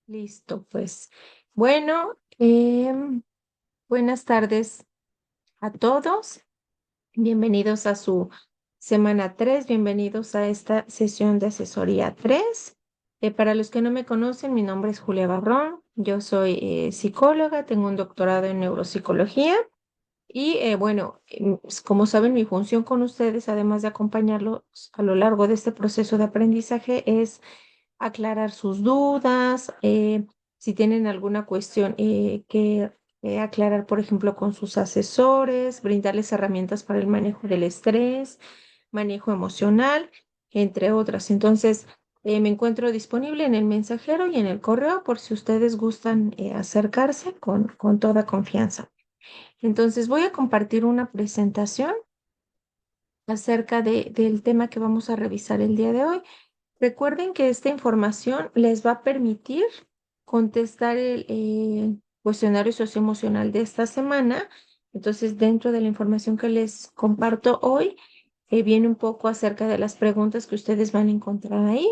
Listo, pues. Bueno, buenas tardes a todos. Bienvenidos a su semana 3. Bienvenidos a esta sesión de asesoría 3. Para los que no me conocen, mi nombre es Julia Barrón. Yo soy psicóloga, tengo un doctorado en neuropsicología y bueno, como saben, mi función con ustedes, además de acompañarlos a lo largo de este proceso de aprendizaje, es aclarar sus dudas, si tienen alguna cuestión que aclarar, por ejemplo, con sus asesores, brindarles herramientas para el manejo del estrés, manejo emocional, entre otras. Entonces, me encuentro disponible en el mensajero y en el correo por si ustedes gustan acercarse con toda confianza. Entonces, voy a compartir una presentación acerca del tema que vamos a revisar el día de hoy. Recuerden que esta información les va a permitir contestar el cuestionario socioemocional de esta semana. Entonces, dentro de la información que les comparto hoy, viene un poco acerca de las preguntas que ustedes van a encontrar ahí.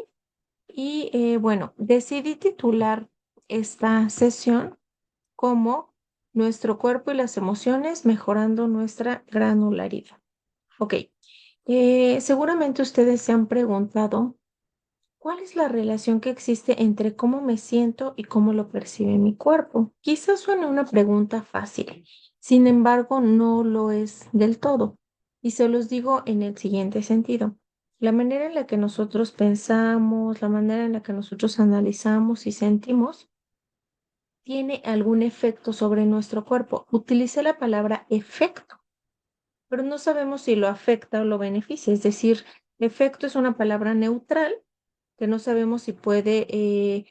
Y bueno, decidí titular esta sesión como Nuestro cuerpo y las emociones mejorando nuestra granularidad. Ok, seguramente ustedes se han preguntado, ¿cuál es la relación que existe entre cómo me siento y cómo lo percibe mi cuerpo? Quizás suene una pregunta fácil, sin embargo, no lo es del todo. Y se los digo en el siguiente sentido. La manera en la que nosotros pensamos, la manera en la que nosotros analizamos y sentimos, tiene algún efecto sobre nuestro cuerpo. Utilicé la palabra efecto, pero no sabemos si lo afecta o lo beneficia. Es decir, efecto es una palabra neutral que no sabemos si puede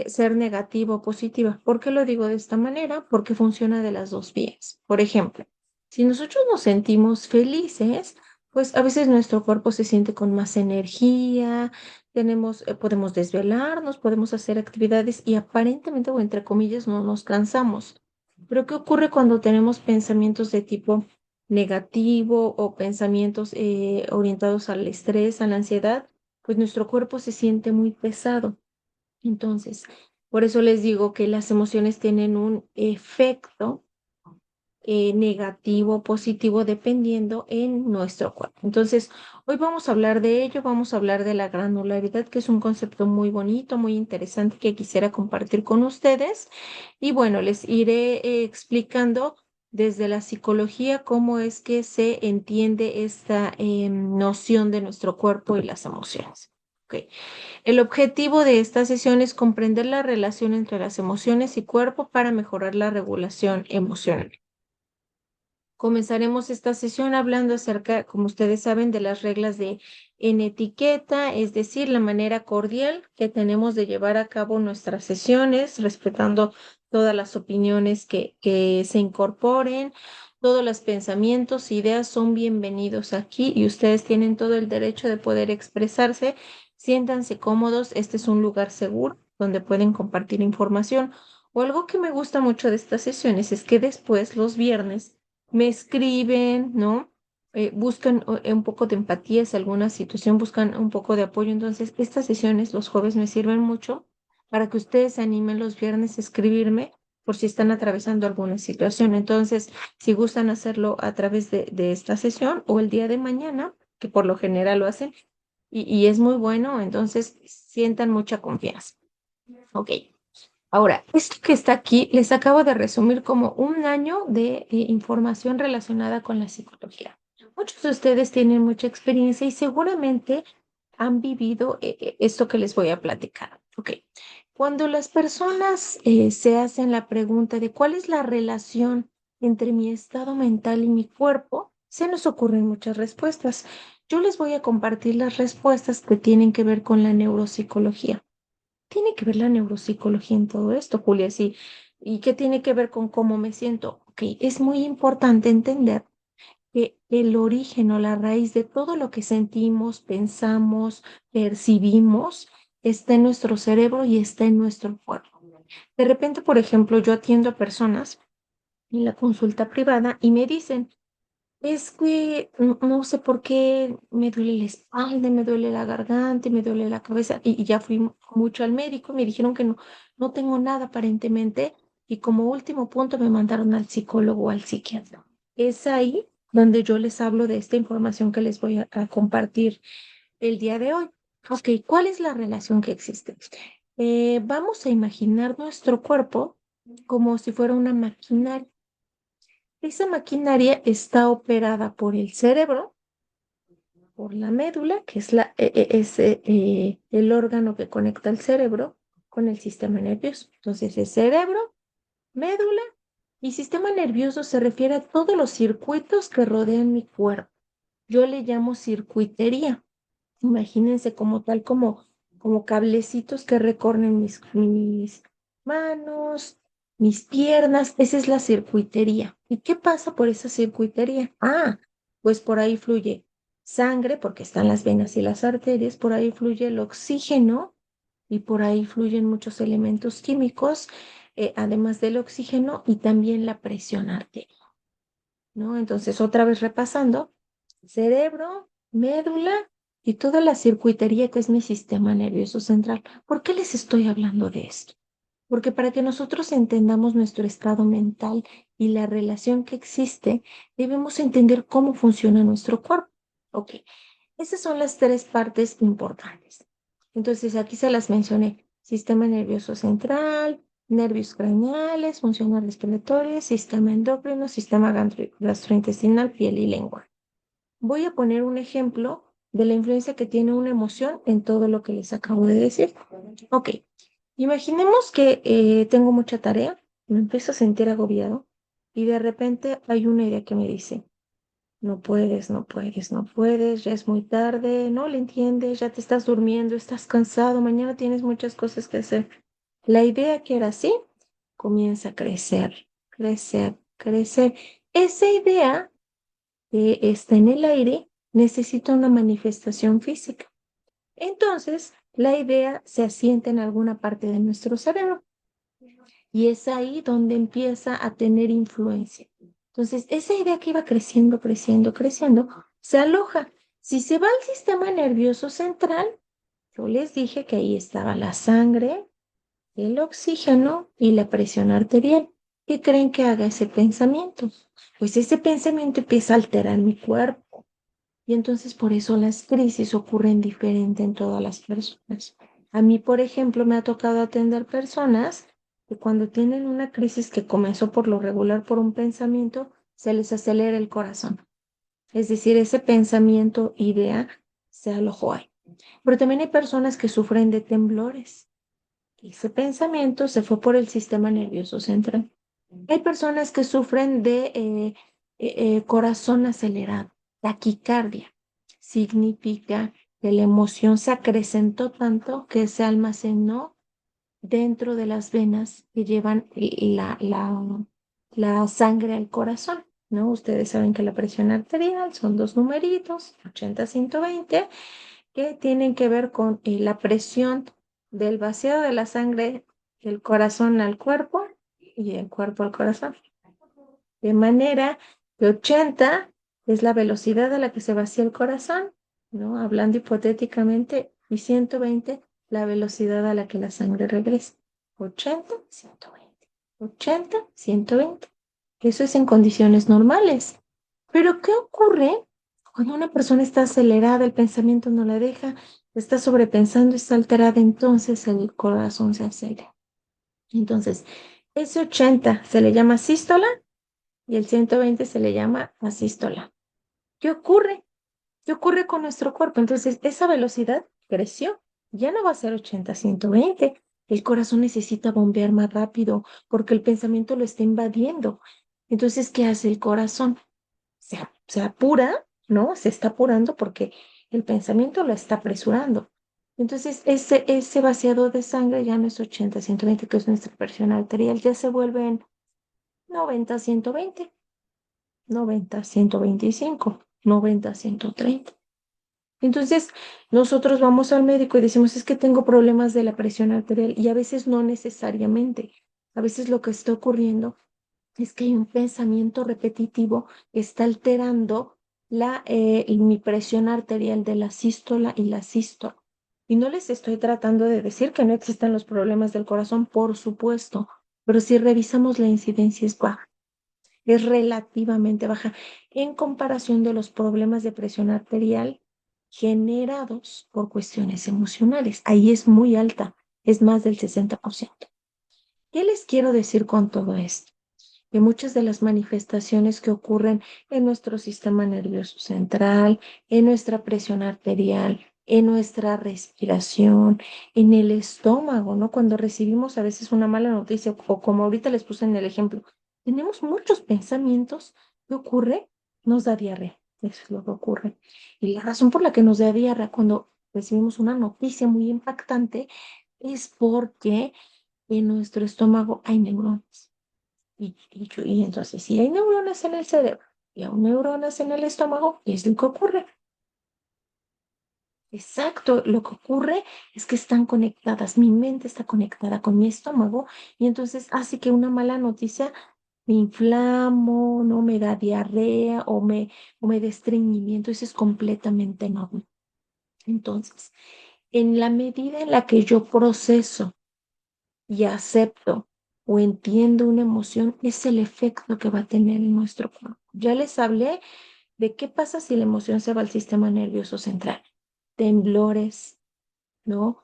ser negativa o positiva. ¿Por qué lo digo de esta manera? Porque funciona de las dos vías. Por ejemplo, si nosotros nos sentimos felices, pues a veces nuestro cuerpo se siente con más energía, podemos desvelarnos, podemos hacer actividades y aparentemente o entre comillas no nos cansamos. Pero ¿qué ocurre cuando tenemos pensamientos de tipo negativo o pensamientos orientados al estrés, a la ansiedad? Pues nuestro cuerpo se siente muy pesado. Entonces, por eso les digo que las emociones tienen un efecto negativo o positivo dependiendo en nuestro cuerpo. Entonces, hoy vamos a hablar de ello, vamos a hablar de la granularidad, que es un concepto muy bonito, muy interesante que quisiera compartir con ustedes. Y bueno, les iré explicando desde la psicología cómo es que se entiende esta noción de nuestro cuerpo y las emociones. Ok. El objetivo de esta sesión es comprender la relación entre las emociones y cuerpo para mejorar la regulación emocional. Comenzaremos esta sesión hablando acerca, como ustedes saben, de las reglas en etiqueta, es decir, la manera cordial que tenemos de llevar a cabo nuestras sesiones, respetando todas las opiniones que se incorporen, todos los pensamientos, ideas son bienvenidos aquí y ustedes tienen todo el derecho de poder expresarse. Siéntanse cómodos, este es un lugar seguro donde pueden compartir información. O algo que me gusta mucho de estas sesiones es que después, los viernes, me escriben, ¿no? Buscan un poco de empatía, si alguna situación, buscan un poco de apoyo. Entonces, estas sesiones los jueves me sirven mucho para que ustedes se animen los viernes a escribirme por si están atravesando alguna situación. Entonces, si gustan hacerlo a través de esta sesión o el día de mañana, que por lo general lo hacen, y es muy bueno, entonces sientan mucha confianza. Ok. Ahora, esto que está aquí les acabo de resumir como un año de información relacionada con la psicología. Muchos de ustedes tienen mucha experiencia y seguramente han vivido esto que les voy a platicar. Ok. Cuando las personas se hacen la pregunta de cuál es la relación entre mi estado mental y mi cuerpo, se nos ocurren muchas respuestas. Yo les voy a compartir las respuestas que tienen que ver con la neuropsicología. ¿Tiene que ver la neuropsicología en todo esto, Julia? Sí. ¿Y qué tiene que ver con cómo me siento? Ok, es muy importante entender que el origen o la raíz de todo lo que sentimos, pensamos, percibimos, está en nuestro cerebro y está en nuestro cuerpo. De repente, por ejemplo, yo atiendo a personas en la consulta privada y me dicen, Es que no sé por qué me duele la espalda, me duele la garganta, y me duele la cabeza y ya fui mucho al médico, me dijeron que no tengo nada aparentemente y como último punto me mandaron al psicólogo o al psiquiatra. Es ahí donde yo les hablo de esta información que les voy a compartir el día de hoy. Ok, ¿cuál es la relación que existe? Vamos a imaginar nuestro cuerpo como si fuera una maquinaria. Esa maquinaria está operada por el cerebro, por la médula, que es, el órgano que conecta el cerebro con el sistema nervioso. Entonces, el cerebro, médula y sistema nervioso se refiere a todos los circuitos que rodean mi cuerpo. Yo le llamo circuitería. Imagínense como tal, como cablecitos que recorren mis manos, mis piernas. Esa es la circuitería. ¿Y qué pasa por esa circuitería? Ah, pues por ahí fluye sangre, porque están las venas y las arterias, por ahí fluye el oxígeno y por ahí fluyen muchos elementos químicos, además del oxígeno y también la presión arterial, ¿no? Entonces, otra vez repasando, cerebro, médula y toda la circuitería que es mi sistema nervioso central. ¿Por qué les estoy hablando de esto? Porque para que nosotros entendamos nuestro estado mental y la relación que existe, debemos entender cómo funciona nuestro cuerpo. Ok, esas son las tres partes importantes. Entonces, aquí se las mencioné. Sistema nervioso central, nervios craneales, funciones respiratorias, sistema endocrino, sistema gastrointestinal, piel y lengua. Voy a poner un ejemplo de la influencia que tiene una emoción en todo lo que les acabo de decir. Ok, imaginemos que tengo mucha tarea, me empiezo a sentir agobiado y de repente hay una idea que me dice, no puedes, no puedes, no puedes, ya es muy tarde, no le entiendes, ya te estás durmiendo, estás cansado, mañana tienes muchas cosas que hacer. La idea que era así comienza a crecer, crecer, crecer. Esa idea que está en el aire necesita una manifestación física. Entonces, la idea se asienta en alguna parte de nuestro cerebro y es ahí donde empieza a tener influencia. Entonces, esa idea que iba creciendo, creciendo, creciendo, se aloja. Si se va al sistema nervioso central, yo les dije que ahí estaba la sangre, el oxígeno y la presión arterial. ¿Qué creen que haga ese pensamiento? Pues ese pensamiento empieza a alterar mi cuerpo. Y entonces por eso las crisis ocurren diferente en todas las personas. A mí, por ejemplo, me ha tocado atender personas que cuando tienen una crisis que comenzó por lo regular por un pensamiento, se les acelera el corazón. Es decir, ese pensamiento, idea, se alojó ahí. Pero también hay personas que sufren de temblores. Ese pensamiento se fue por el sistema nervioso central. Hay personas que sufren de corazón acelerado, taquicardia. Significa que la emoción se acrecentó tanto que se almacenó dentro de las venas que llevan la sangre al corazón, ¿no? Ustedes saben que la presión arterial son dos numeritos, 80-120, que tienen que ver con la presión del vaciado de la sangre del corazón al cuerpo y del cuerpo al corazón. De manera que 80 es la velocidad a la que se vacía el corazón, ¿no? Hablando hipotéticamente, y 120 la velocidad a la que la sangre regresa. 80, 120. 80, 120. Eso es en condiciones normales. Pero ¿qué ocurre cuando una persona está acelerada, el pensamiento no la deja, está sobrepensando, está alterada, entonces el corazón se acelera? Entonces, ese 80 se le llama sístola y el 120 se le llama asístola. ¿Qué ocurre? ¿Qué ocurre con nuestro cuerpo? Entonces, esa velocidad creció. Ya no va a ser 80-120. El corazón necesita bombear más rápido porque el pensamiento lo está invadiendo. Entonces, ¿qué hace el corazón? Se apura, ¿no? Se está apurando porque el pensamiento lo está apresurando. Entonces, ese vaciado de sangre ya no es 80-120, que es nuestra presión arterial, ya se vuelve en 90-120. 90-125, 90-130. Entonces, nosotros vamos al médico y decimos, es que tengo problemas de la presión arterial y a veces no necesariamente. A veces lo que está ocurriendo es que hay un pensamiento repetitivo que está alterando mi presión arterial de la sístola y la sístola. Y no les estoy tratando de decir que no existen los problemas del corazón, por supuesto, pero si revisamos la incidencia es baja, es relativamente baja en comparación de los problemas de presión arterial generados por cuestiones emocionales. Ahí es muy alta, es más del 60%. ¿Qué les quiero decir con todo esto? Que muchas de las manifestaciones que ocurren en nuestro sistema nervioso central, en nuestra presión arterial, en nuestra respiración, en el estómago, ¿no? Cuando recibimos a veces una mala noticia, o como ahorita les puse en el ejemplo, tenemos muchos pensamientos. ¿Qué ocurre? Nos da diarrea. Eso es lo que ocurre. Y la razón por la que nos da diarrea cuando recibimos una noticia muy impactante es porque en nuestro estómago hay neuronas. Y entonces, si hay neuronas en el cerebro y hay neuronas en el estómago, ¿qué es lo que ocurre? Exacto, lo que ocurre es que están conectadas, mi mente está conectada con mi estómago y entonces hace que una mala noticia me inflamo, no me da diarrea o me da estreñimiento, eso es completamente normal. Entonces, en la medida en la que yo proceso y acepto o entiendo una emoción, es el efecto que va a tener en nuestro cuerpo. Ya les hablé de qué pasa si la emoción se va al sistema nervioso central. Temblores, ¿no?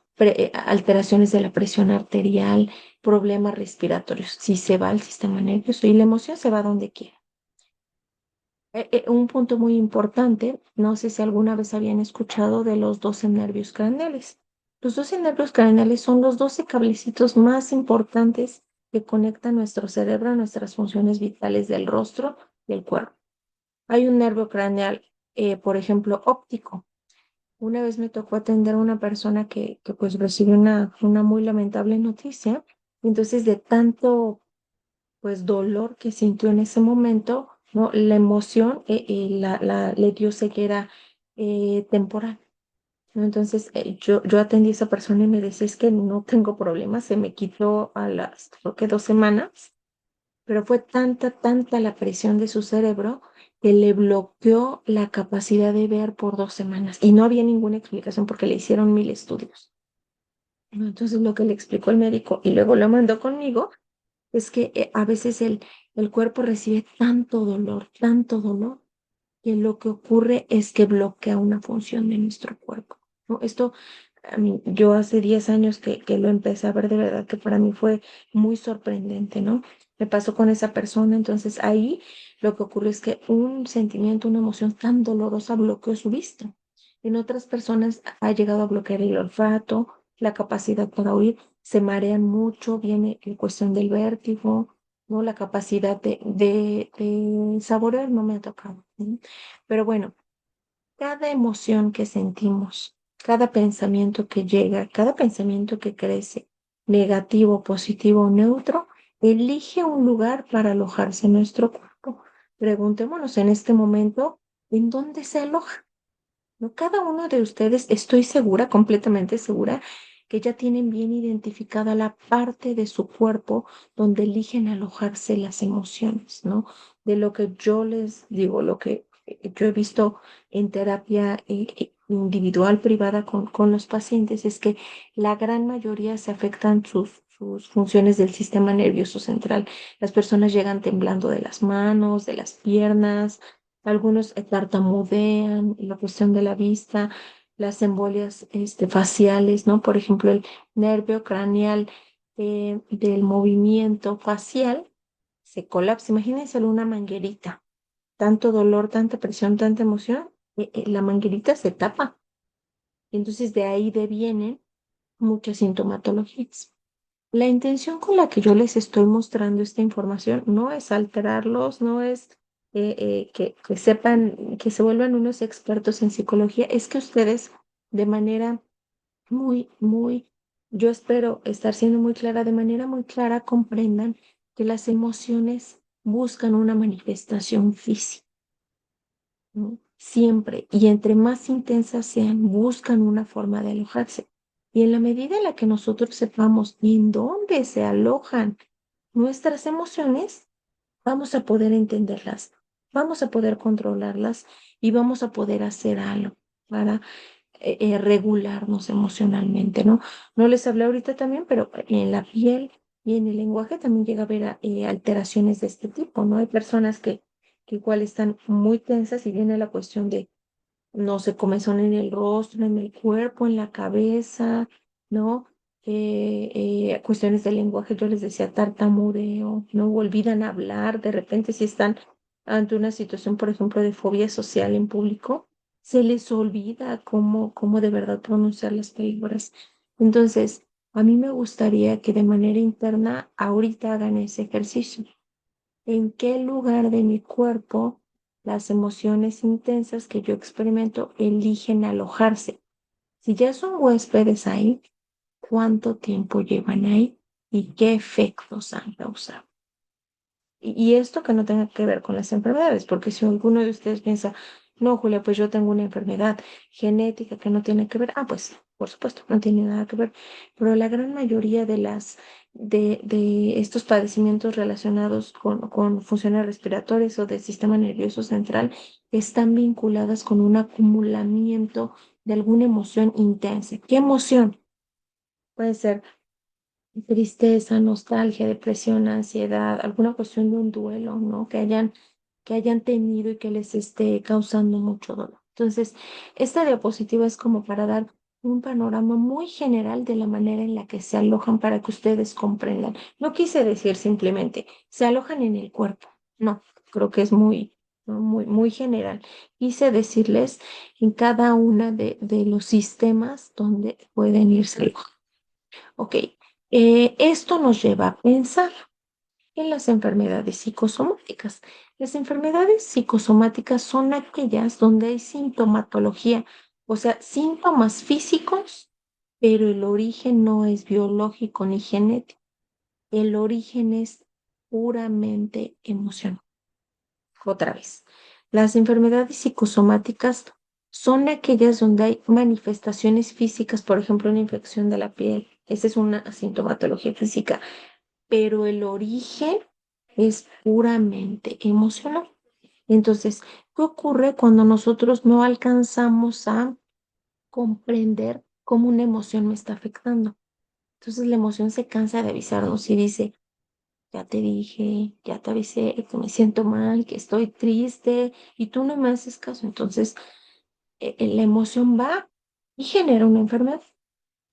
Alteraciones de la presión arterial, problemas respiratorios. Si se va al sistema nervioso y la emoción se va donde quiera. Un punto muy importante, no sé si alguna vez habían escuchado de los 12 nervios craneales. Los 12 nervios craneales son los 12 cablecitos más importantes que conectan nuestro cerebro a nuestras funciones vitales del rostro y el cuerpo. Hay un nervio craneal, por ejemplo, óptico. Una vez me tocó atender a una persona que pues recibió una muy lamentable noticia. Entonces, de tanto pues dolor que sintió en ese momento, ¿no? La emoción le dio ceguera temporal, ¿no? Entonces yo atendí a esa persona y me decía, es que no tengo problemas, se me quitó a las, creo que 2 semanas, pero fue tanta, tanta la presión de su cerebro que le bloqueó la capacidad de ver por 2 semanas y no había ninguna explicación porque le hicieron 1000 estudios, ¿no? Entonces lo que le explicó el médico y luego lo mandó conmigo es que a veces el cuerpo recibe tanto dolor, que lo que ocurre es que bloquea una función de nuestro cuerpo, ¿no? Esto, a mí, yo hace 10 años que lo empecé a ver de verdad que para mí fue muy sorprendente, ¿no? Me pasó con esa persona, entonces ahí lo que ocurre es que un sentimiento, una emoción tan dolorosa bloqueó su vista. En otras personas ha llegado a bloquear el olfato, la capacidad para oír, se marean mucho, viene en cuestión del vértigo, ¿no? La capacidad de saborear no me ha tocado, ¿no? Pero bueno, cada emoción que sentimos, cada pensamiento que llega, cada pensamiento que crece, negativo, positivo o neutro, elige un lugar para alojarse en nuestro cuerpo. Preguntémonos en este momento, ¿en dónde se aloja? ¿No? Cada uno de ustedes, estoy segura, completamente segura, que ya tienen bien identificada la parte de su cuerpo donde eligen alojarse las emociones, ¿no? De lo que yo les digo, lo que yo he visto en terapia individual, privada con los pacientes, es que la gran mayoría se afectan sus funciones del sistema nervioso central. Las personas llegan temblando de las manos, de las piernas, algunos tartamudean, la cuestión de la vista, las embolias faciales, ¿no? Por ejemplo, el nervio craneal del movimiento facial se colapsa. Imagínense una manguerita, tanto dolor, tanta presión, tanta emoción, la manguerita se tapa. Entonces de ahí devienen muchas sintomatologías. La intención con la que yo les estoy mostrando esta información no es alterarlos, no es que sepan, que se vuelvan unos expertos en psicología, es que ustedes de manera yo espero estar siendo muy clara, de manera muy clara comprendan que las emociones buscan una manifestación física, ¿no? Siempre, y entre más intensas sean, buscan una forma de alojarse. Y en la medida en la que nosotros sepamos en dónde se alojan nuestras emociones, vamos a poder entenderlas, vamos a poder controlarlas y vamos a poder hacer algo para regularnos emocionalmente, ¿no? No les hablé ahorita también, pero en la piel y en el lenguaje también llega a haber alteraciones de este tipo, ¿no? Hay personas que igual están muy tensas y viene la cuestión de no sé, comezón en el rostro, en el cuerpo, en la cabeza, ¿no? Cuestiones del lenguaje, yo les decía tartamudeo, ¿no? Olvidan hablar, de repente si están ante una situación, por ejemplo, de fobia social en público, se les olvida cómo de verdad pronunciar las palabras. Entonces, a mí me gustaría que de manera interna ahorita hagan ese ejercicio. ¿En qué lugar de mi cuerpo las emociones intensas que yo experimento eligen alojarse? Si ya son huéspedes ahí, ¿cuánto tiempo llevan ahí y qué efectos han causado? Y esto que no tenga que ver con las enfermedades, porque si alguno de ustedes piensa, no, Julia, pues yo tengo una enfermedad genética que no tiene que ver, pues por supuesto, no tiene nada que ver, pero la gran mayoría de estos padecimientos relacionados con funciones respiratorias o del sistema nervioso central están vinculadas con un acumulamiento de alguna emoción intensa. ¿Qué emoción? Puede ser tristeza, nostalgia, depresión, ansiedad, alguna cuestión de un duelo, ¿no? Que hayan tenido y que les esté causando mucho dolor. Entonces, esta diapositiva es como para dar un panorama muy general de la manera en la que se alojan para que ustedes comprendan. No quise decir simplemente, se alojan en el cuerpo. No, creo que es muy, ¿no? Muy general. Quise decirles en cada una de los sistemas donde pueden irse alojando. Ok, esto nos lleva a pensar en las enfermedades psicosomáticas. Las enfermedades psicosomáticas son aquellas donde hay sintomatología, o sea, síntomas físicos, pero el origen no es biológico ni genético. El origen es puramente emocional. Otra vez, las enfermedades psicosomáticas son aquellas donde hay manifestaciones físicas, por ejemplo, una infección de la piel. Esa es una sintomatología física, pero el origen es puramente emocional. Entonces, ¿qué ocurre cuando nosotros no alcanzamos a comprender cómo una emoción me está afectando? Entonces, la emoción se cansa de avisarnos y dice, ya te dije, ya te avisé que me siento mal, que estoy triste y tú no me haces caso. Entonces, la emoción va y genera una enfermedad,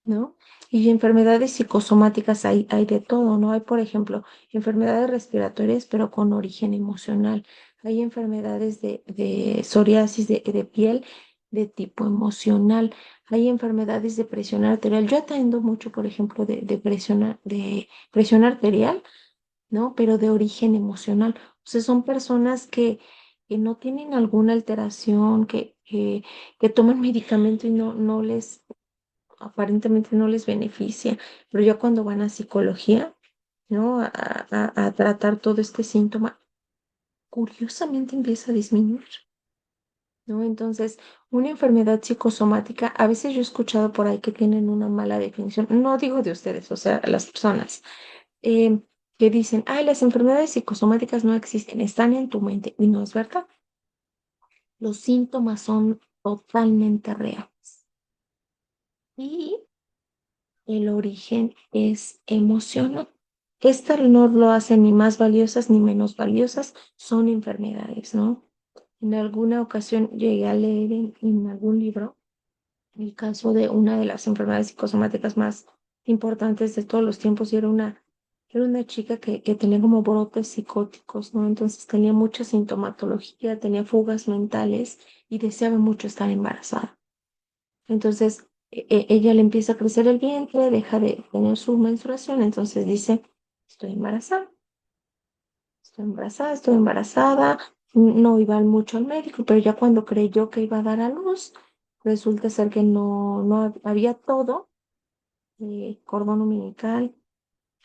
¿no? Y enfermedades psicosomáticas hay de todo, ¿no? Hay, por ejemplo, enfermedades respiratorias, pero con origen emocional. Hay enfermedades de psoriasis de piel de tipo emocional. Hay enfermedades de presión arterial. Yo atiendo mucho, por ejemplo, de presión arterial, ¿no? Pero de origen emocional. O sea, son personas que no tienen alguna alteración, que toman medicamento y no les, aparentemente no les beneficia, pero ya cuando van a psicología, ¿no? A tratar todo este síntoma, curiosamente empieza a disminuir, ¿no? Entonces, una enfermedad psicosomática, a veces yo he escuchado por ahí que tienen una mala definición, no digo de ustedes, o sea, las personas eh, que dicen, ay, las enfermedades psicosomáticas no existen, están en tu mente, y no es verdad. Los síntomas son totalmente reales. Y el origen es emocional. Esta no lo hace ni más valiosas ni menos valiosas, son enfermedades, ¿no? En alguna ocasión llegué a leer en algún libro el caso de una de las enfermedades psicosomáticas más importantes de todos los tiempos y era una chica que tenía como brotes psicóticos, ¿no? Entonces tenía mucha sintomatología, tenía fugas mentales y deseaba mucho estar embarazada. Entonces, ella le empieza a crecer el vientre, deja de tener su menstruación, entonces dice, estoy embarazada, estoy embarazada, estoy embarazada. No iba mucho al médico, pero ya cuando creyó que iba a dar a luz, resulta ser que no había todo, cordón umbilical,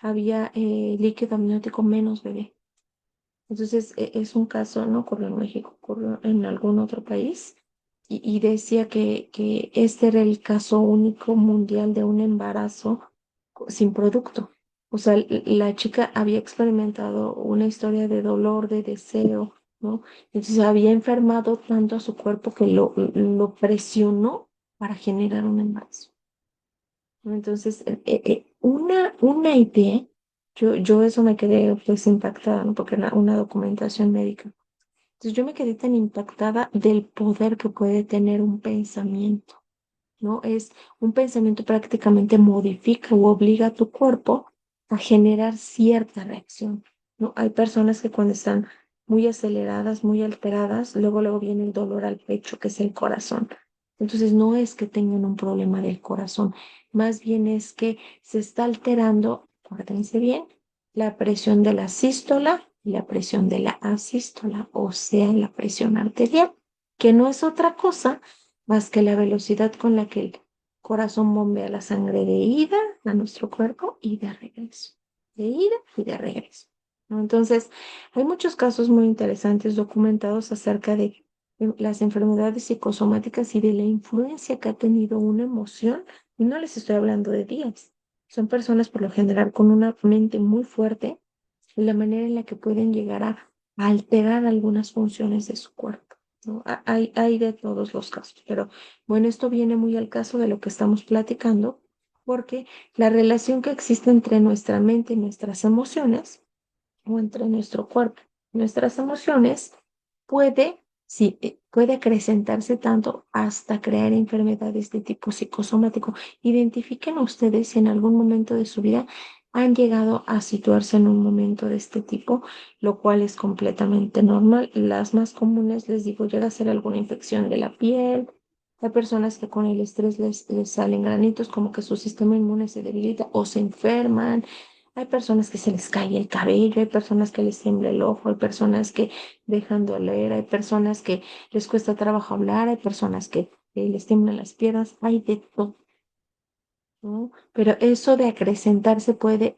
había líquido amniótico menos bebé. Entonces, es un caso, no ocurrió en México, ocurrió en algún otro país. Y decía que este era el caso único mundial de un embarazo sin producto. O sea, la chica había experimentado una historia de dolor, de deseo, ¿no? Entonces había enfermado tanto a su cuerpo que lo presionó para generar un embarazo, ¿no? Entonces, una idea, yo eso me quedé pues impactada, ¿no? Porque era una documentación médica. Entonces yo me quedé tan impactada del poder que puede tener un pensamiento, ¿no? Es un pensamiento prácticamente modifica o obliga a tu cuerpo a generar cierta reacción, ¿no? Hay personas que cuando están muy aceleradas, muy alteradas, luego viene el dolor al pecho, que es el corazón. Entonces no es que tengan un problema del corazón, más bien es que se está alterando, acuérdense bien, la presión de la sístola y la presión de la asístola, o sea, la presión arterial, que no es otra cosa más que la velocidad con la que el corazón bombea la sangre de ida a nuestro cuerpo y de regreso, de ida y de regreso, ¿no? Entonces, hay muchos casos muy interesantes documentados acerca de las enfermedades psicosomáticas y de la influencia que ha tenido una emoción, y no les estoy hablando de días, son personas por lo general con una mente muy fuerte y la manera en la que pueden llegar a alterar algunas funciones de su cuerpo, ¿no? Hay de todos los casos, pero bueno, esto viene muy al caso de lo que estamos platicando, porque la relación que existe entre nuestra mente y nuestras emociones, o entre nuestro cuerpo y nuestras emociones, puede, sí, puede acrecentarse tanto hasta crear enfermedades de tipo psicosomático. Identifiquen ustedes si en algún momento de su vida han llegado a situarse en un momento de este tipo, lo cual es completamente normal. Las más comunes, les digo, llega a ser alguna infección de la piel. Hay personas que con el estrés les salen granitos, como que su sistema inmune se debilita o se enferman. Hay personas que se les cae el cabello, hay personas que les tiembla el ojo, hay personas que dejan de oler, hay personas que les cuesta trabajo hablar, hay personas que les tiemblan las piernas, hay de todo, ¿no? Pero eso de acrecentarse puede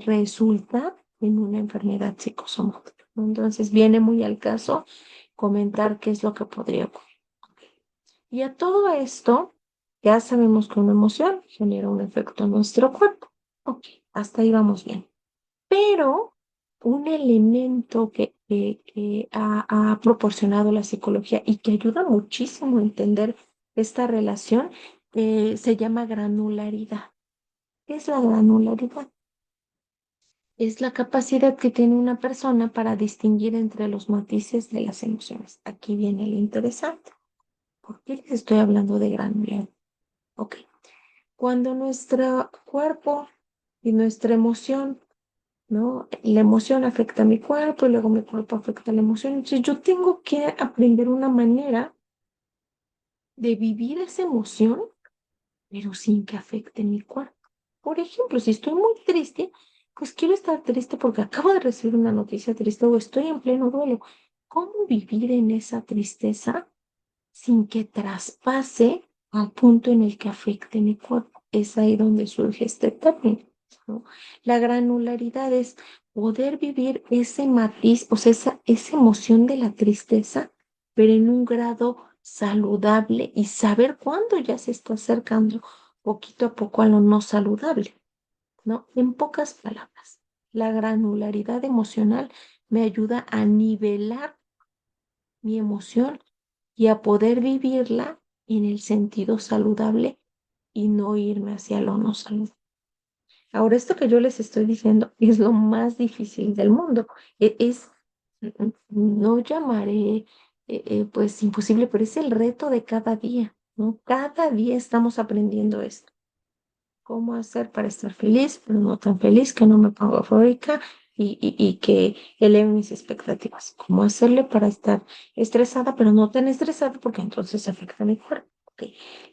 resultar en una enfermedad psicosomática, ¿no? Entonces viene muy al caso comentar qué es lo que podría ocurrir. Y a todo esto, ya sabemos que una emoción genera un efecto en nuestro cuerpo. Ok, hasta ahí vamos bien. Pero un elemento que ha proporcionado la psicología y que ayuda muchísimo a entender esta relación se llama granularidad. ¿Qué es la granularidad? Es la capacidad que tiene una persona para distinguir entre los matices de las emociones. Aquí viene lo interesante. ¿Por qué les estoy hablando de granularidad? Ok. Cuando nuestro cuerpo y nuestra emoción, ¿no? La emoción afecta a mi cuerpo y luego mi cuerpo afecta a la emoción. Entonces yo tengo que aprender una manera de vivir esa emoción, pero sin que afecte mi cuerpo. Por ejemplo, si estoy muy triste, pues quiero estar triste porque acabo de recibir una noticia triste o estoy en pleno duelo. ¿Cómo vivir en esa tristeza sin que traspase al punto en el que afecte mi cuerpo? Es ahí donde surge este término, ¿no? La granularidad es poder vivir ese matiz, o sea, esa emoción de la tristeza, pero en un grado saludable y saber cuándo ya se está acercando poquito a poco a lo no saludable, ¿no? En pocas palabras, la granularidad emocional me ayuda a nivelar mi emoción y a poder vivirla en el sentido saludable y no irme hacia lo no saludable. Ahora, esto que yo les estoy diciendo es lo más difícil del mundo. No llamaré pues imposible, pero es el reto de cada día, ¿no? Cada día estamos aprendiendo esto. ¿Cómo hacer para estar feliz, pero no tan feliz que no me ponga eufórica y que eleve mis expectativas? ¿Cómo hacerle para estar estresada, pero no tan estresada porque entonces afecta mi cuerpo? Ok.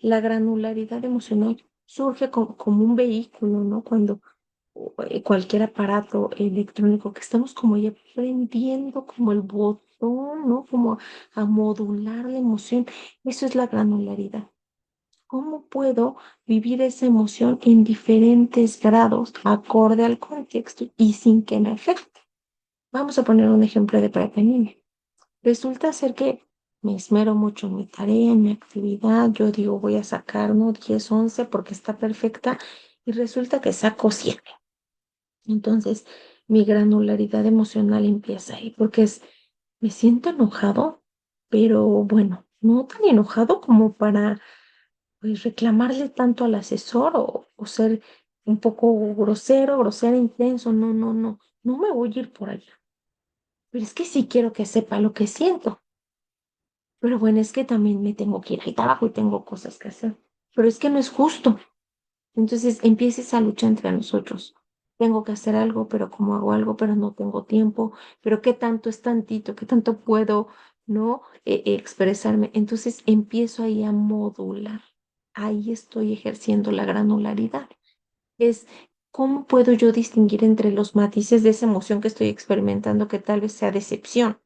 La granularidad emocional surge como un vehículo, ¿no? Cuando cualquier aparato electrónico que estamos como ya prendiendo como el botón, ¿no? Como a modular la emoción. Eso es la granularidad. ¿Cómo puedo vivir esa emoción en diferentes grados, acorde al contexto y sin que me afecte? Vamos a poner un ejemplo de prevenir. Resulta ser que me esmero mucho en mi tarea, en mi actividad. Yo digo, voy a sacar, ¿no? 10, 11 porque está perfecta y resulta que saco 7. Entonces, mi granularidad emocional empieza ahí, porque me siento enojado, pero bueno, no tan enojado como para pues reclamarle tanto al asesor o ser un poco grosero, grosera, intenso. No, no, no, no me voy a ir por allá. Pero es que sí quiero que sepa lo que siento. Pero bueno, es que también me tengo que ir al trabajo y tengo cosas que hacer. Pero es que no es justo. Entonces empieza esa lucha entre nosotros. Tengo que hacer algo, pero como hago algo, pero no tengo tiempo. Pero qué tanto es tantito, qué tanto puedo, ¿no? Expresarme. Entonces empiezo ahí a modular. Ahí estoy ejerciendo la granularidad. Es cómo puedo yo distinguir entre los matices de esa emoción que estoy experimentando, que tal vez sea decepción,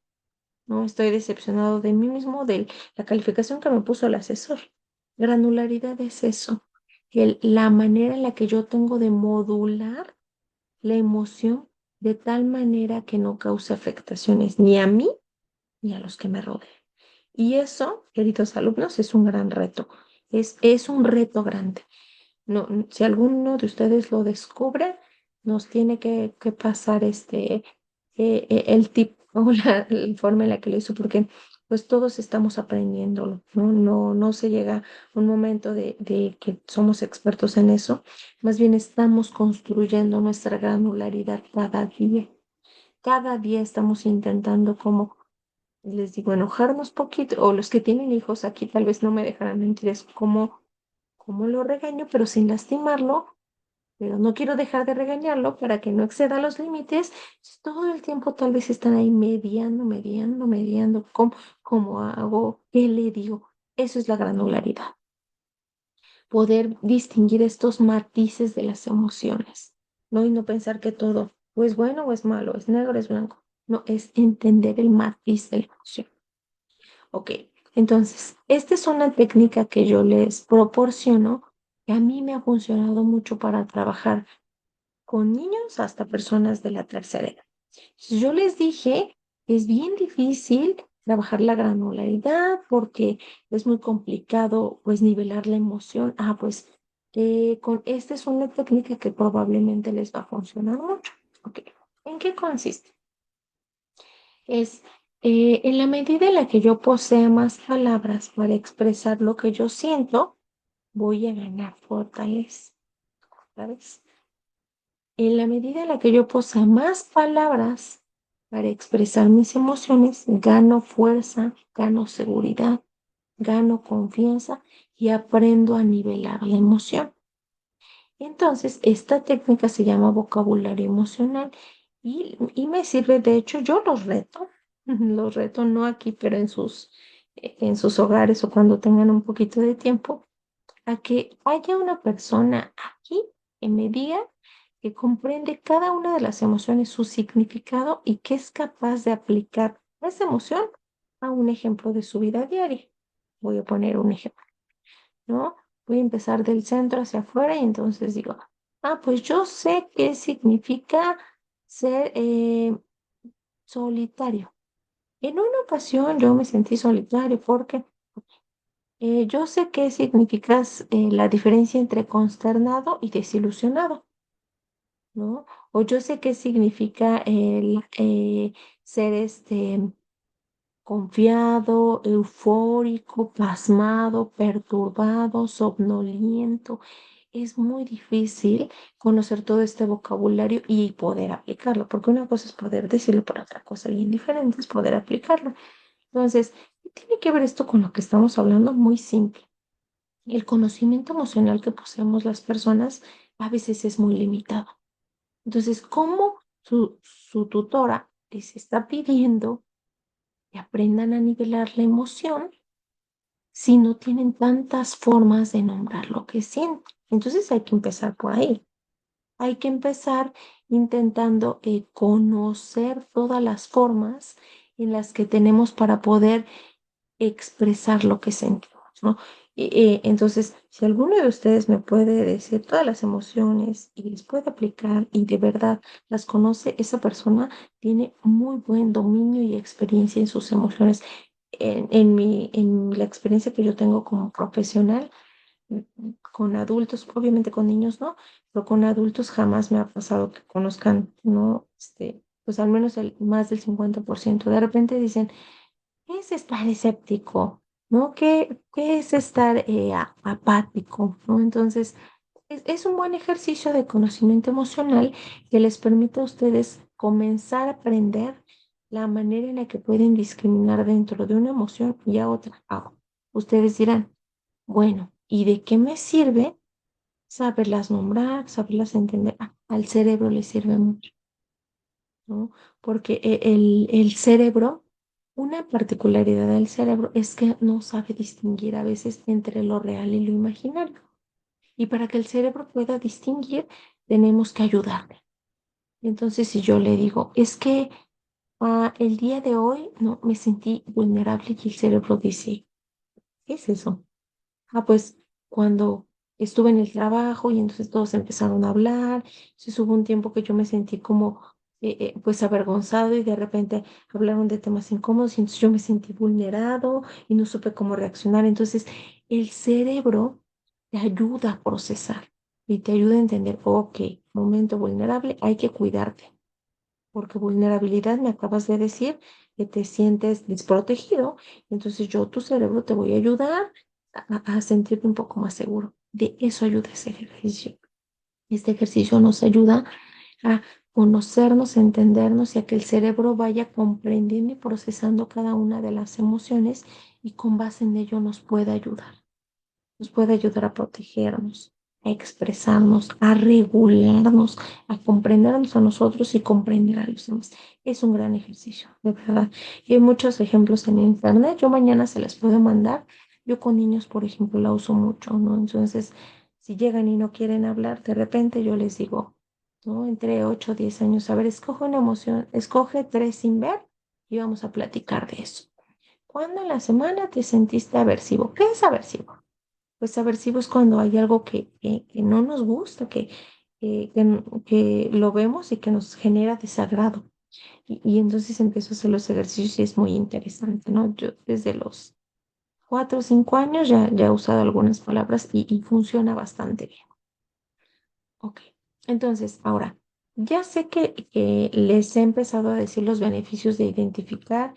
¿no? Estoy decepcionado de mí mismo, de la calificación que me puso el asesor. Granularidad es eso, la manera en la que yo tengo de modular la emoción de tal manera que no cause afectaciones ni a mí ni a los que me rodean. Y eso, queridos alumnos, es un gran reto. Es un reto grande. No, si alguno de ustedes lo descubre, nos tiene que pasar el tip o la forma en la que lo hizo, porque pues todos estamos aprendiéndolo, ¿no? No, no se llega un momento de que somos expertos en eso, más bien estamos construyendo nuestra granularidad cada día. Cada día estamos intentando como, les digo, enojarnos poquito, o los que tienen hijos aquí tal vez no me dejarán mentir, es como lo regaño, pero sin lastimarlo, pero no quiero dejar de regañarlo para que no exceda los límites. Todo el tiempo tal vez están ahí mediando, cómo hago, qué le digo. Eso es la granularidad, poder distinguir estos matices de las emociones, ¿no? Y no pensar que todo o es bueno o es malo, es negro o es blanco. No, es entender el matiz de la emoción. Ok, entonces, esta es una técnica que yo les proporciono que a mí me ha funcionado mucho para trabajar con niños hasta personas de la tercera edad. Entonces, yo les dije, es bien difícil trabajar la granularidad porque es muy complicado, pues, nivelar la emoción. Ah, pues, esta es una técnica que probablemente les va a funcionar mucho. Ok, ¿en qué consiste? Es en la medida en la que yo posea más palabras para expresar lo que yo siento, voy a ganar fortaleza, ¿sabes? En la medida en la que yo posea más palabras para expresar mis emociones, gano fuerza, gano seguridad, gano confianza y aprendo a nivelar la emoción. Entonces, esta técnica se llama vocabulario emocional y me sirve, de hecho, yo los reto, los reto no aquí, pero en sus hogares o cuando tengan un poquito de tiempo, a que haya una persona aquí que me diga que comprende cada una de las emociones, su significado y que es capaz de aplicar esa emoción a un ejemplo de su vida diaria. Voy a poner un ejemplo, ¿no? Voy a empezar del centro hacia afuera y entonces digo, pues yo sé qué significa ser solitario. En una ocasión yo me sentí solitario porque yo sé qué significa la diferencia entre consternado y desilusionado, ¿no? O yo sé qué significa el ser confiado, eufórico, pasmado, perturbado, somnoliento. Es muy difícil conocer todo este vocabulario y poder aplicarlo, porque una cosa es poder decirlo, pero otra cosa bien diferente es poder aplicarlo. Entonces, ¿qué tiene que ver esto con lo que estamos hablando? Muy simple. El conocimiento emocional que poseemos las personas a veces es muy limitado. Entonces, ¿cómo su tutora les está pidiendo que aprendan a nivelar la emoción si no tienen tantas formas de nombrar lo que sienten? Entonces hay que empezar por ahí. Hay que empezar intentando conocer todas las formas en las que tenemos para poder expresar lo que sentimos, ¿no? Entonces, si alguno de ustedes me puede decir todas las emociones y les puede aplicar y de verdad las conoce, esa persona tiene muy buen dominio y experiencia en sus emociones. En la experiencia que yo tengo como profesional, con adultos, obviamente con niños no, pero con adultos jamás me ha pasado que conozcan, ¿no? Pues al menos más del 50%. De repente dicen, ¿qué es estar escéptico? ¿No? ¿Qué es estar apático? ¿No? Entonces, es un buen ejercicio de conocimiento emocional que les permite a ustedes comenzar a aprender la manera en la que pueden discriminar dentro de una emoción y a otra. Ustedes dirán, bueno, ¿y de qué me sirve saberlas nombrar, saberlas entender? Al cerebro le sirve mucho, ¿no? Porque el cerebro, una particularidad del cerebro es que no sabe distinguir a veces entre lo real y lo imaginario. Y para que el cerebro pueda distinguir, tenemos que ayudarle. Entonces, si yo le digo, es que el día de hoy no me sentí vulnerable y el cerebro dice, ¿qué es eso? Pues cuando estuve en el trabajo y entonces todos empezaron a hablar, entonces hubo un tiempo que yo me sentí como pues avergonzado y de repente hablaron de temas incómodos y entonces yo me sentí vulnerado y no supe cómo reaccionar. Entonces el cerebro te ayuda a procesar y te ayuda a entender, ok, momento vulnerable, hay que cuidarte, porque vulnerabilidad me acabas de decir que te sientes desprotegido, entonces yo, tu cerebro, te voy a ayudar a sentirte un poco más seguro. De eso ayuda ese ejercicio. Este ejercicio nos ayuda a conocernos, a entendernos y a que el cerebro vaya comprendiendo y procesando cada una de las emociones y con base en ello nos puede ayudar a protegernos, a expresarnos, a regularnos, a comprendernos a nosotros y comprender a los demás. Es un gran ejercicio, de verdad. Y hay muchos ejemplos en internet. Yo mañana se les puedo mandar. Yo con niños, por ejemplo, la uso mucho, ¿no? Entonces, si llegan y no quieren hablar, de repente yo les digo, ¿no? Entre 8 o 10 años, a ver, escoge una emoción, escoge tres sin ver y vamos a platicar de eso. ¿Cuándo en la semana te sentiste aversivo? ¿Qué es aversivo? Pues aversivo es cuando hay algo que no nos gusta, que lo vemos y que nos genera desagrado. Y entonces empiezo a hacer los ejercicios y es muy interesante, ¿no? Yo desde los 4 o 5 años ya he usado algunas palabras y funciona bastante bien. Ok, entonces ahora, ya sé que les he empezado a decir los beneficios de identificar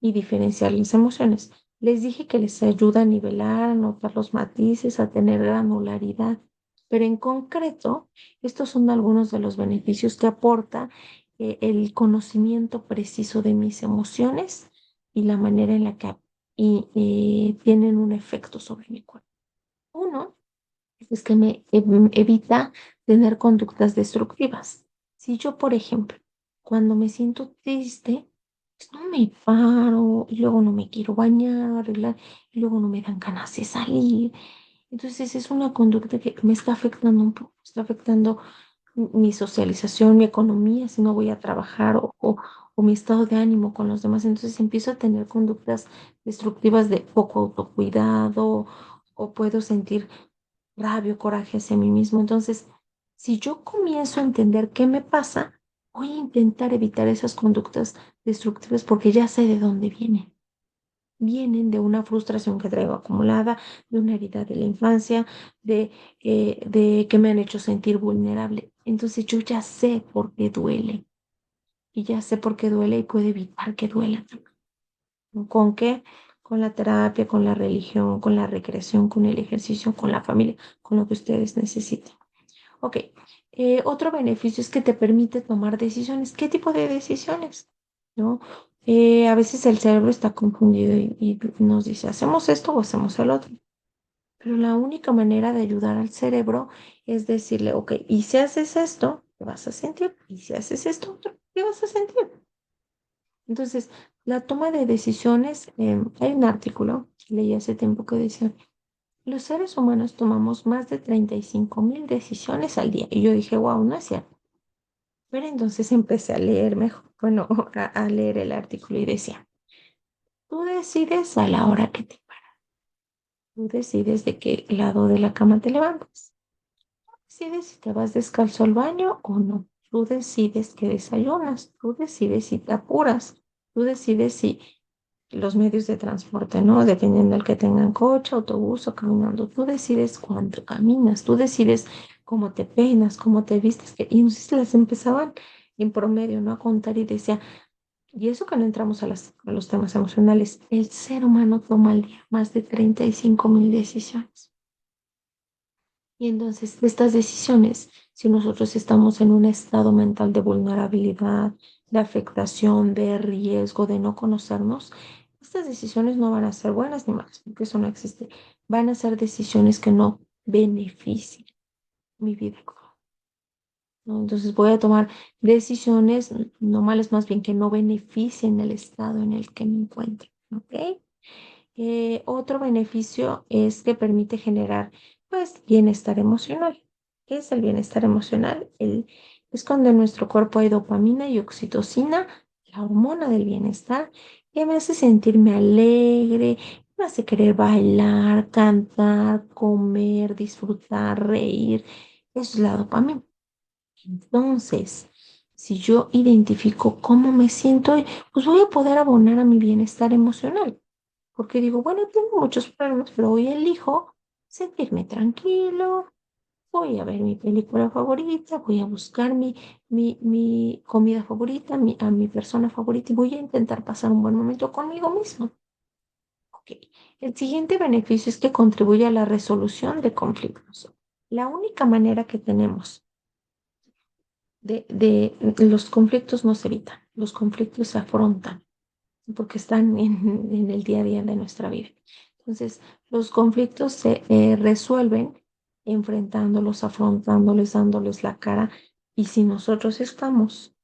y diferenciar las emociones. Les dije que les ayuda a nivelar, a notar los matices, a tener granularidad, pero en concreto, estos son algunos de los beneficios que aporta el conocimiento preciso de mis emociones y la manera en la que tienen un efecto sobre mi cuerpo. Uno es que me evita tener conductas destructivas. Si yo, por ejemplo, cuando me siento triste, pues no me paro y luego no me quiero bañar, arreglar, y luego no me dan ganas de salir. Entonces es una conducta que me está afectando un poco, está afectando mi socialización, mi economía, si no voy a trabajar o mi estado de ánimo con los demás. Entonces empiezo a tener conductas destructivas de poco autocuidado o puedo sentir rabia o coraje hacia mí mismo. Entonces, si yo comienzo a entender qué me pasa, voy a intentar evitar esas conductas destructivas porque ya sé de dónde vienen. Vienen de una frustración que traigo acumulada, de una herida de la infancia, de que me han hecho sentir vulnerable. Entonces yo ya sé por qué duele y ya sé por qué duele y puedo evitar que duela. ¿Con qué? Con la terapia, con la religión, con la recreación, con el ejercicio, con la familia, con lo que ustedes necesiten. Ok, otro beneficio es que te permite tomar decisiones. ¿Qué tipo de decisiones? ¿No? A veces el cerebro está confundido y nos dice, ¿hacemos esto o hacemos el otro? Pero la única manera de ayudar al cerebro es decirle, ok, y si haces esto, ¿qué vas a sentir? Y si haces esto, otro, ¿qué vas a sentir? Entonces, la toma de decisiones, hay un artículo que leí hace tiempo que decía, los seres humanos tomamos más de 35.000 decisiones al día. Y yo dije, wow, no es cierto. Pero entonces empecé a leer mejor, bueno, a leer el artículo y decía, tú decides a la hora que te paras, tú decides de qué lado de la cama te levantas, decides si te vas descalzo al baño o no, tú decides qué desayunas, tú decides si te apuras, tú decides si los medios de transporte, ¿no? Dependiendo del que tengan coche, autobús o caminando. Tú decides cuánto caminas, tú decides cómo te peinas, cómo te vistes. Y entonces las empezaban en promedio, ¿no? A contar y decía, y eso que no entramos a los temas emocionales, el ser humano toma al día más de 35.000 decisiones. Y entonces, de estas decisiones, si nosotros estamos en un estado mental de vulnerabilidad, de afectación, de riesgo, de no conocernos, estas decisiones no van a ser buenas ni malas, porque eso no existe. Van a ser decisiones que no beneficien mi vida, ¿no? Entonces voy a tomar decisiones no malas, más bien que no beneficien el estado en el que me encuentro, ¿ok? Otro beneficio es que permite generar, pues, bienestar emocional. ¿Qué es el bienestar emocional? Es cuando en nuestro cuerpo hay dopamina y oxitocina, la hormona del bienestar, que me hace sentirme alegre, me hace querer bailar, cantar, comer, disfrutar, reír. Eso es la dopamina. Entonces, si yo identifico cómo me siento, pues voy a poder abonar a mi bienestar emocional. Porque digo, bueno, tengo muchos problemas, pero hoy elijo sentirme tranquilo, voy a ver mi película favorita, voy a buscar mi comida favorita, a mi persona favorita y voy a intentar pasar un buen momento conmigo mismo. Ok. El siguiente beneficio es que contribuye a la resolución de conflictos. La única manera que tenemos los conflictos no se evitan, los conflictos se afrontan porque están en el día a día de nuestra vida. Entonces, los conflictos se resuelven enfrentándolos, afrontándoles, dándoles la cara. Y si nosotros estamos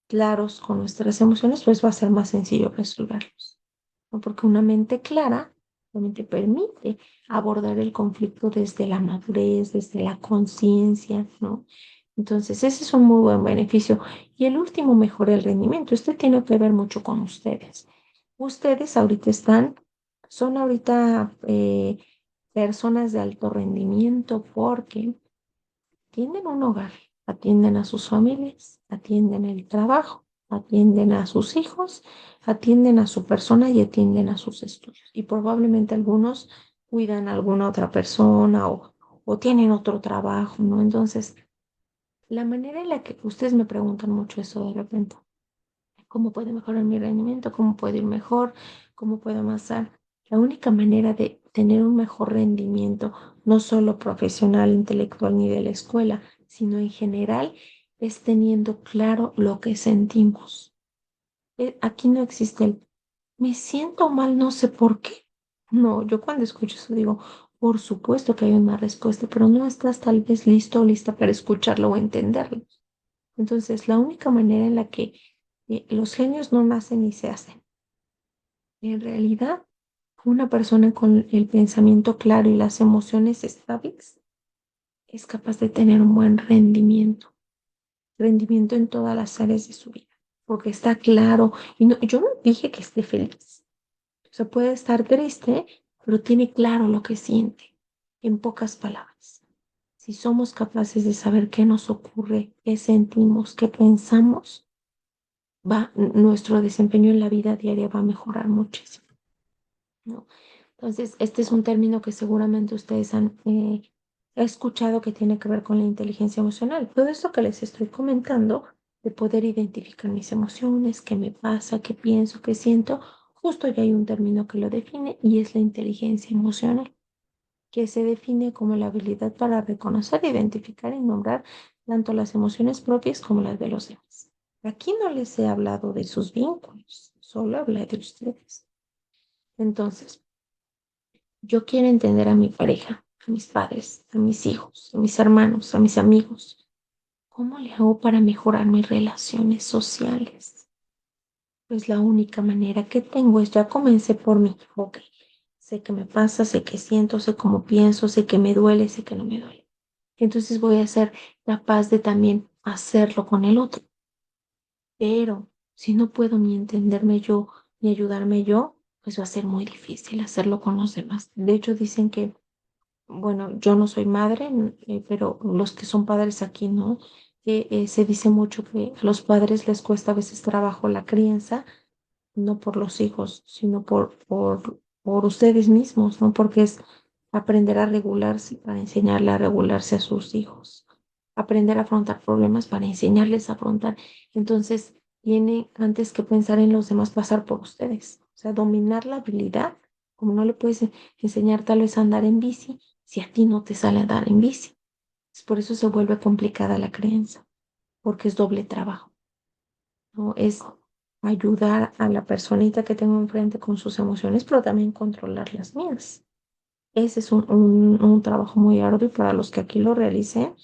claros con nuestras emociones, pues va a ser más sencillo resolverlos, ¿no? Porque una mente clara realmente permite abordar el conflicto desde la madurez, desde la conciencia, ¿no? Entonces, ese es un muy buen beneficio. Y el último, mejora el rendimiento. Este tiene que ver mucho con ustedes. Ustedes ahorita son ahorita personas de alto rendimiento porque tienen un hogar, atienden a sus familias, atienden el trabajo, atienden a sus hijos, atienden a su persona y atienden a sus estudios. Y probablemente algunos cuidan a alguna otra persona o tienen otro trabajo, ¿no? Entonces, la manera en la que ustedes me preguntan mucho eso de repente, ¿cómo puede mejorar mi rendimiento? ¿Cómo puedo ir mejor? ¿Cómo puedo avanzar? La única manera de tener un mejor rendimiento, no solo profesional, intelectual ni de la escuela, sino en general, es teniendo claro lo que sentimos. Aquí no existe el me siento mal, no sé por qué. No, yo cuando escucho eso digo, por supuesto que hay una respuesta, pero no estás tal vez listo o lista para escucharlo o entenderlo. Entonces, la única manera en la que los genios no nacen ni se hacen. En realidad, una persona con el pensamiento claro y las emociones estables es capaz de tener un buen rendimiento, rendimiento en todas las áreas de su vida, porque está claro. Y no, yo no dije que esté feliz. O sea, puede estar triste, pero tiene claro lo que siente, en pocas palabras. Si somos capaces de saber qué nos ocurre, qué sentimos, qué pensamos, nuestro desempeño en la vida diaria va a mejorar muchísimo, ¿no? Entonces, este es un término que seguramente ustedes han escuchado que tiene que ver con la inteligencia emocional. Todo esto que les estoy comentando, de poder identificar mis emociones, qué me pasa, qué pienso, qué siento, justo ya hay un término que lo define y es la inteligencia emocional, que se define como la habilidad para reconocer, identificar y nombrar tanto las emociones propias como las de los demás. Aquí no les he hablado de sus vínculos, solo hablé de ustedes. Entonces, yo quiero entender a mi pareja, a mis padres, a mis hijos, a mis hermanos, a mis amigos. ¿Cómo le hago para mejorar mis relaciones sociales? Pues la única manera que tengo es ya comencé por mí. Ok, sé qué me pasa, sé qué siento, sé cómo pienso, sé que me duele, sé que no me duele. Entonces voy a ser capaz de también hacerlo con el otro. Pero si no puedo ni entenderme yo, ni ayudarme yo, pues va a ser muy difícil hacerlo con los demás. De hecho, dicen que, bueno, yo no soy madre, pero los que son padres aquí, ¿no? Se dice mucho que a los padres les cuesta a veces trabajo la crianza no por los hijos, sino por ustedes mismos, ¿no? Porque es aprender a regularse para enseñarle a regularse a sus hijos, aprender a afrontar problemas para enseñarles a afrontar. Entonces, tiene antes que pensar en los demás, pasar por ustedes, o sea, dominar la habilidad, como no le puedes enseñar tal vez a andar en bici, si a ti no te sale a andar en bici. Es por eso se vuelve complicada la creencia, porque es doble trabajo, ¿no? Es ayudar a la personita que tengo enfrente con sus emociones, pero también controlar las mías. Ese es un trabajo muy arduo y para los que aquí lo realicen,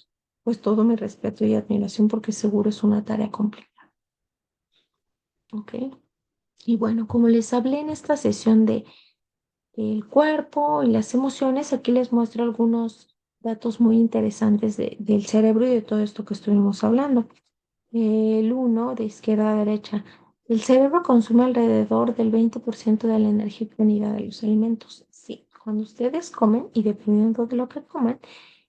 pues todo mi respeto y admiración porque seguro es una tarea complicada, ¿ok? Y bueno, como les hablé en esta sesión de el cuerpo y las emociones, aquí les muestro algunos datos muy interesantes del cerebro y de todo esto que estuvimos hablando. El uno de izquierda a derecha. El cerebro consume alrededor del 20% de la energía obtenida de los alimentos. Sí, cuando ustedes comen y dependiendo de lo que comen,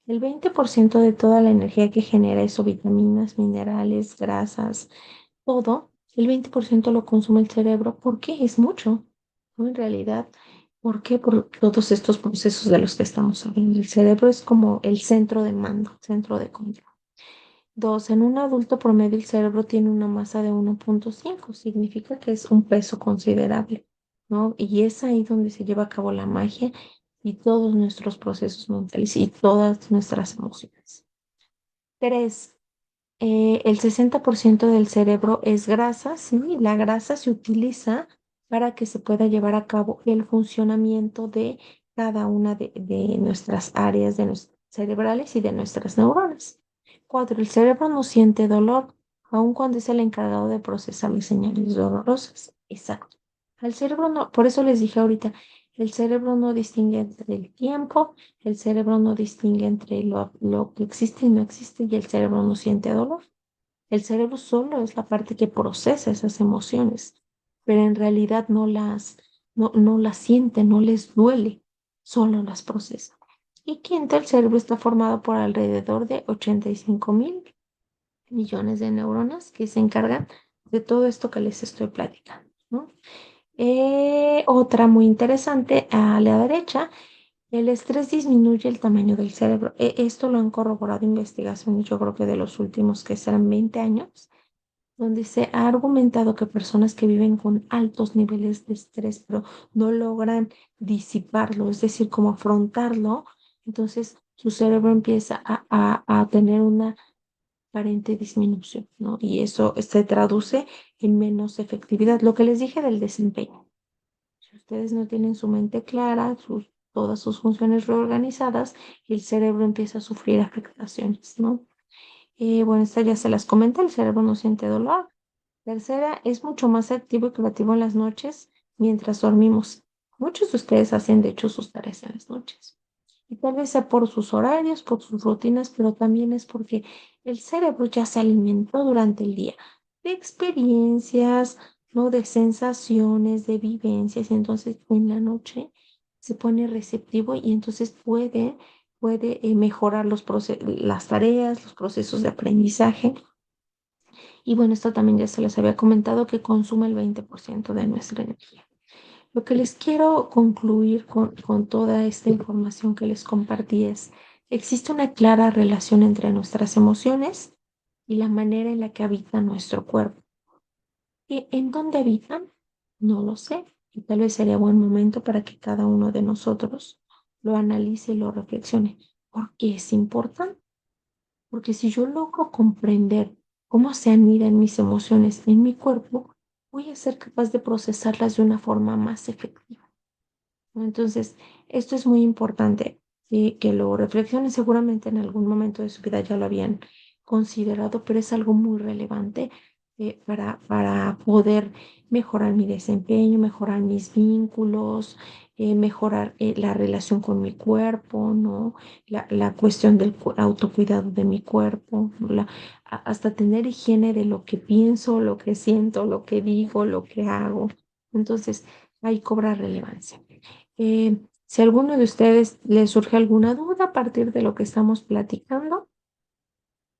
el 20% de toda la energía que genera eso, vitaminas, minerales, grasas, todo, el 20% lo consume el cerebro. ¿Por qué? Es mucho, ¿no? En realidad, ¿por qué? Por todos estos procesos de los que estamos hablando. El cerebro es como el centro de mando, centro de control. Dos, en un adulto promedio el cerebro tiene una masa de 1,5, significa que es un peso considerable, ¿no? Y es ahí donde se lleva a cabo la magia y todos nuestros procesos mentales y todas nuestras emociones. Tres, el 60% del cerebro es grasa, sí, la grasa se utiliza para que se pueda llevar a cabo el funcionamiento de cada una de nuestras áreas cerebrales y de nuestras neuronas. Cuatro, el cerebro no siente dolor, aun cuando es el encargado de procesar las señales dolorosas. Exacto. Al cerebro no, por eso les dije ahorita, el cerebro no distingue entre el tiempo, el cerebro no distingue entre lo que existe y no existe y el cerebro no siente dolor. El cerebro solo es la parte que procesa esas emociones, pero en realidad no las siente, no les duele, solo las procesa. Y quinto, el cerebro está formado por alrededor de 85.000 millones de neuronas que se encargan de todo esto que les estoy platicando, ¿no? Otra muy interesante a la derecha, el estrés disminuye el tamaño del cerebro. Esto lo han corroborado investigaciones, yo creo que de los últimos que serán 20 años, donde se ha argumentado que personas que viven con altos niveles de estrés, pero no logran disiparlo, es decir, como afrontarlo, entonces su cerebro empieza a tener una aparente disminución, ¿no? Y eso se traduce en menos efectividad. Lo que les dije del desempeño. Si ustedes no tienen su mente clara, todas sus funciones reorganizadas, el cerebro empieza a sufrir afectaciones, ¿no? Bueno, esta ya se las comenté, el cerebro no siente dolor. Tercera, es mucho más activo y creativo en las noches mientras dormimos. Muchos de ustedes hacen, de hecho, sus tareas en las noches. Y tal vez sea por sus horarios, por sus rutinas, pero también es porque el cerebro ya se alimentó durante el día de experiencias, ¿no? De sensaciones, de vivencias. Y entonces en la noche se pone receptivo y entonces puede mejorar las tareas, los procesos de aprendizaje. Y bueno, esto también ya se les había comentado que consume el 20% de nuestra energía. Lo que les quiero concluir con toda esta información que les compartí es, existe una clara relación entre nuestras emociones y la manera en la que habita nuestro cuerpo. ¿En dónde habitan? No lo sé. Y tal vez sería buen momento para que cada uno de nosotros lo analice y lo reflexione. ¿Por qué es importante? Porque si yo logro comprender cómo se anidan mis emociones en mi cuerpo, voy a ser capaz de procesarlas de una forma más efectiva, ¿no? Entonces, esto es muy importante que lo reflexionen. Seguramente en algún momento de su vida ya lo habían considerado, pero es algo muy relevante para poder mejorar mi desempeño, mejorar mis vínculos, mejorar la relación con mi cuerpo, ¿no? La cuestión del autocuidado de mi cuerpo, ¿no? Hasta tener higiene de lo que pienso, lo que siento, lo que digo, lo que hago. Entonces, ahí cobra relevancia. Si a alguno de ustedes les surge alguna duda a partir de lo que estamos platicando,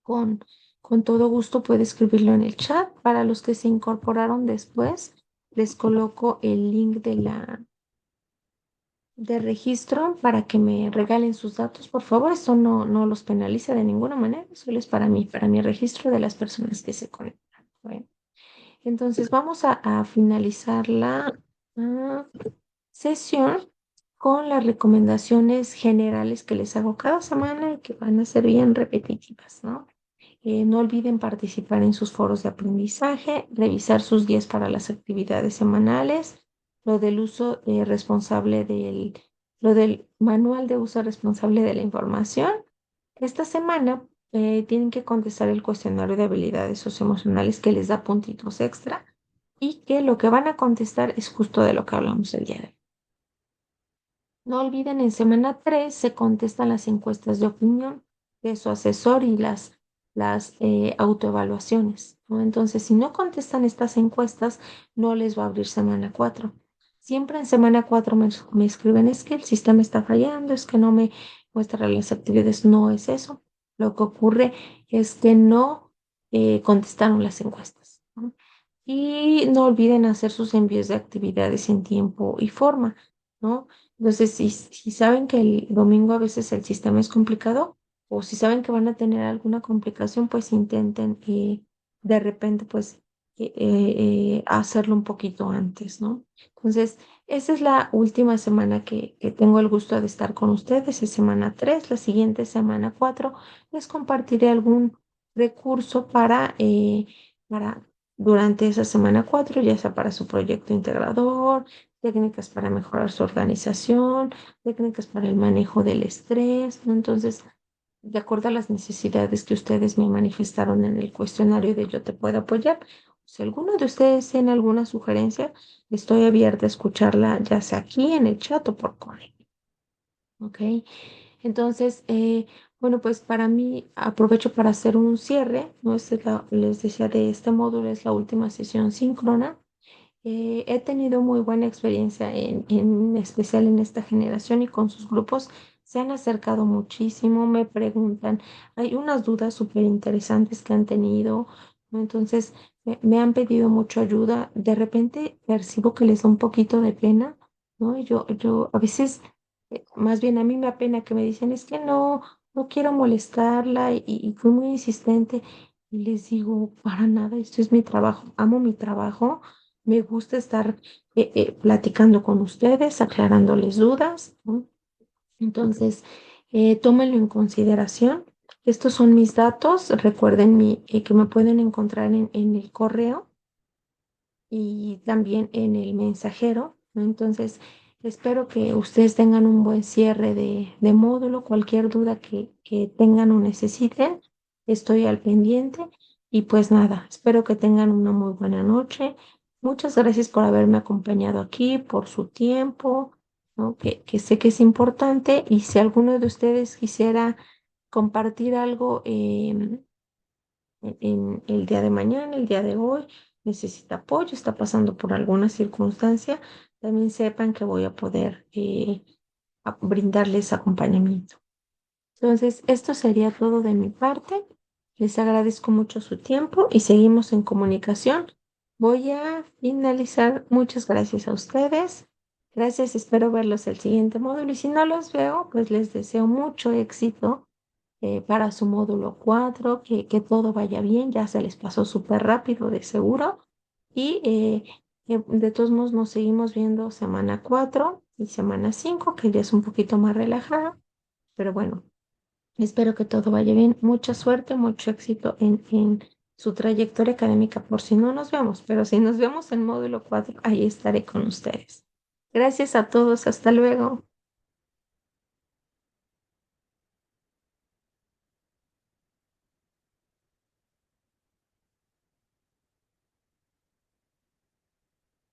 con, con todo gusto puede escribirlo en el chat. Para los que se incorporaron después, les coloco el link de registro para que me regalen sus datos, por favor. Esto no los penaliza de ninguna manera, solo es para mi registro de las personas que se conectan. Bueno, entonces vamos a finalizar la ah, sesión con las recomendaciones generales que les hago cada semana y que van a ser bien repetitivas, ¿no? No olviden participar en sus foros de aprendizaje, revisar sus guías para las actividades semanales, lo del uso responsable lo del manual de uso responsable de la información. Esta semana tienen que contestar el cuestionario de habilidades socioemocionales que les da puntitos extra y que lo que van a contestar es justo de lo que hablamos el día de hoy. No olviden, en semana 3 se contestan las encuestas de opinión de su asesor y las autoevaluaciones, ¿no? Entonces, si no contestan estas encuestas, no les va a abrir semana 4. Siempre en semana 4 me escriben, es que el sistema está fallando, es que no me muestra las actividades. No es eso. Lo que ocurre es que no contestaron las encuestas, ¿no? Y no olviden hacer sus envíos de actividades en tiempo y forma, ¿no? Entonces, si saben que el domingo a veces el sistema es complicado o si saben que van a tener alguna complicación, pues intenten de repente, pues, hacerlo un poquito antes, ¿no? Entonces, esa es la última semana que tengo el gusto de estar con ustedes, es semana 3. La siguiente semana 4 les compartiré algún recurso para durante esa semana 4, ya sea para su proyecto integrador, técnicas para mejorar su organización, técnicas para el manejo del estrés, ¿no? Entonces, de acuerdo a las necesidades que ustedes me manifestaron en el cuestionario de Yo Te Puedo Apoyar, si alguno de ustedes tiene alguna sugerencia, estoy abierta a escucharla, ya sea aquí en el chat o por correo. ¿Ok? Entonces, bueno, pues para mí aprovecho para hacer un cierre, ¿no? Les decía, de este módulo es la última sesión síncrona. He tenido muy buena experiencia en especial en esta generación y con sus grupos se han acercado muchísimo, me preguntan, hay unas dudas súper interesantes que han tenido, ¿no? Entonces me han pedido mucha ayuda. De repente percibo que les da un poquito de pena, ¿no? Y yo a veces, más bien a mí me apena que me dicen, es que no quiero molestarla y fui muy insistente y les digo, para nada, esto es mi trabajo, amo mi trabajo. Me gusta estar platicando con ustedes, aclarándoles dudas, ¿no? Entonces, tómenlo en consideración. Estos son mis datos. Recuerden que me pueden encontrar en el correo y también en el mensajero, ¿no? Entonces, espero que ustedes tengan un buen cierre de módulo. Cualquier duda que tengan o necesiten, estoy al pendiente. Y pues nada, espero que tengan una muy buena noche. Muchas gracias por haberme acompañado aquí, por su tiempo, ¿no? Que sé que es importante. Y si alguno de ustedes quisiera compartir algo, en el día de mañana, el día de hoy, necesita apoyo, está pasando por alguna circunstancia, también sepan que voy a poder brindarles acompañamiento. Entonces, esto sería todo de mi parte. Les agradezco mucho su tiempo y seguimos en comunicación. Voy a finalizar. Muchas gracias a ustedes. Gracias, espero verlos el siguiente módulo y si no los veo, pues les deseo mucho éxito para su módulo 4, que todo vaya bien, ya se les pasó súper rápido de seguro. Y de todos modos nos seguimos viendo semana 4 y semana 5 que ya es un poquito más relajada. Pero bueno, espero que todo vaya bien. Mucha suerte, mucho éxito en su trayectoria académica por si no nos vemos, pero si nos vemos en módulo 4 ahí estaré con ustedes. Gracias a todos, hasta luego.